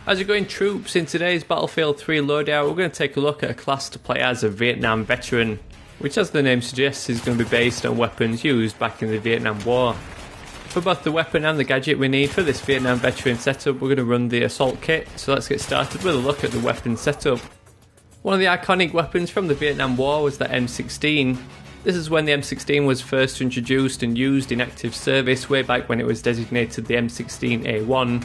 As you're going troops, in today's Battlefield 3 loadout, we're going to take a look at a class to play as a Vietnam veteran, which as the name suggests is going to be based on weapons used back in the Vietnam War. For both the weapon and the gadget we need for this Vietnam veteran setup, we're going to run the assault kit, so let's get started with a look at the weapon setup. One of the iconic weapons from the Vietnam War was the M16. This is when the M16 was first introduced and used in active service way back when it was designated the M16A1.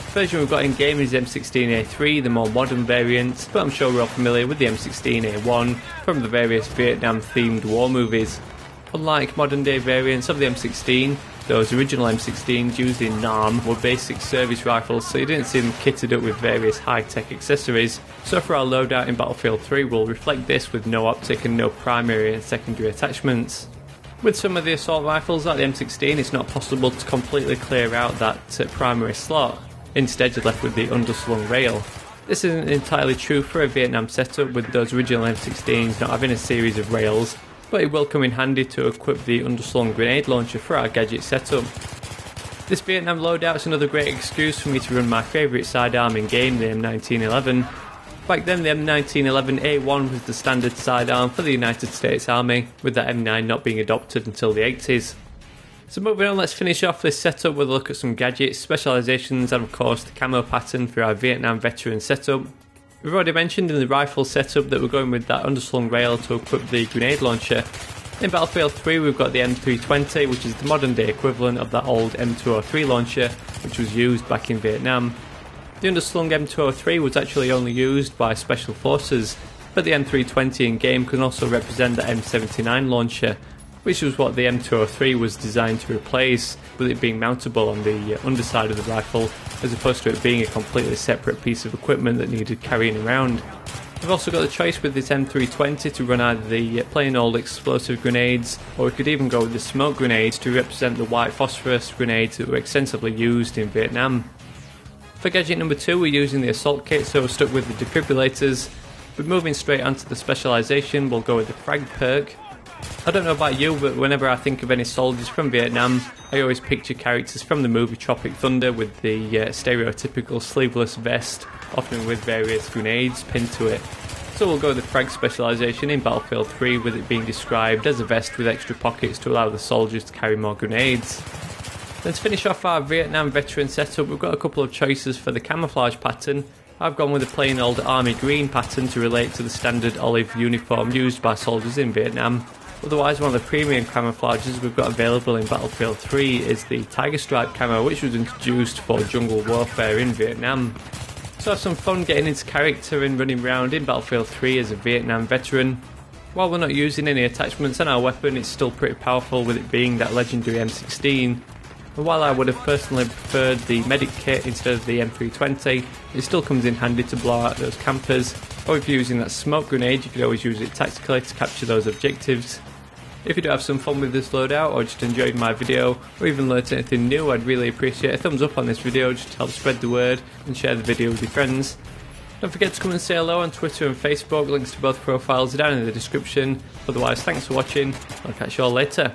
The version we've got in game is the M16A3, the more modern variant, but I'm sure we're all familiar with the M16A1 from the various Vietnam themed war movies. Unlike modern day variants of the M16, those original M16s used in Nam were basic service rifles, so you didn't see them kitted up with various high-tech accessories. So for our loadout in Battlefield 3 we'll reflect this with no optic and no primary and secondary attachments. With some of the assault rifles like the M16, it's not possible to completely clear out that primary slot. Instead you're left with the underslung rail. This isn't entirely true for a Vietnam setup with those original M16s not having a series of rails, but it will come in handy to equip the underslung grenade launcher for our gadget setup. This Vietnam loadout is another great excuse for me to run my favourite sidearm in game, the M1911. Back then the M1911A1 was the standard sidearm for the United States Army, with the M9 not being adopted until the 80s. So moving on, let's finish off this setup with a look at some gadgets, specializations and of course the camo pattern for our Vietnam veteran setup. We've already mentioned in the rifle setup that we're going with that underslung rail to equip the grenade launcher. In Battlefield 3 we've got the M320, which is the modern day equivalent of that old M203 launcher which was used back in Vietnam. The underslung M203 was actually only used by special forces, but the M320 in game can also represent the M79 launcher, which was what the M203 was designed to replace, with it being mountable on the underside of the rifle as opposed to it being a completely separate piece of equipment that needed carrying around. We've also got the choice with this M320 to run either the plain old explosive grenades, or we could even go with the smoke grenades to represent the white phosphorus grenades that were extensively used in Vietnam. For gadget number 2 we're using the assault kit, so we're stuck with the defibrillators, but moving straight onto the specialization we'll go with the frag perk. I don't know about you, but whenever I think of any soldiers from Vietnam, I always picture characters from the movie Tropic Thunder with the stereotypical sleeveless vest, often with various grenades pinned to it. So we'll go with the frag specialization in Battlefield 3 with it being described as a vest with extra pockets to allow the soldiers to carry more grenades. Then to finish off our Vietnam veteran setup we've got a couple of choices for the camouflage pattern. I've gone with the plain old army green pattern to relate to the standard olive uniform used by soldiers in Vietnam. Otherwise, one of the premium camouflages we've got available in Battlefield 3 is the Tiger Stripe camo, which was introduced for jungle warfare in Vietnam. So have some fun getting into character and running around in Battlefield 3 as a Vietnam veteran. While we're not using any attachments on our weapon, it's still pretty powerful with it being that legendary M16. And while I would have personally preferred the medic kit instead of the M320, it still comes in handy to blow out those campers, or if you're using that smoke grenade you could always use it tactically to capture those objectives. If you do have some fun with this loadout or just enjoyed my video or even learnt anything new, I'd really appreciate a thumbs up on this video just to help spread the word and share the video with your friends. Don't forget to come and say hello on Twitter and Facebook, links to both profiles are down in the description. Otherwise, thanks for watching, I'll catch you all later.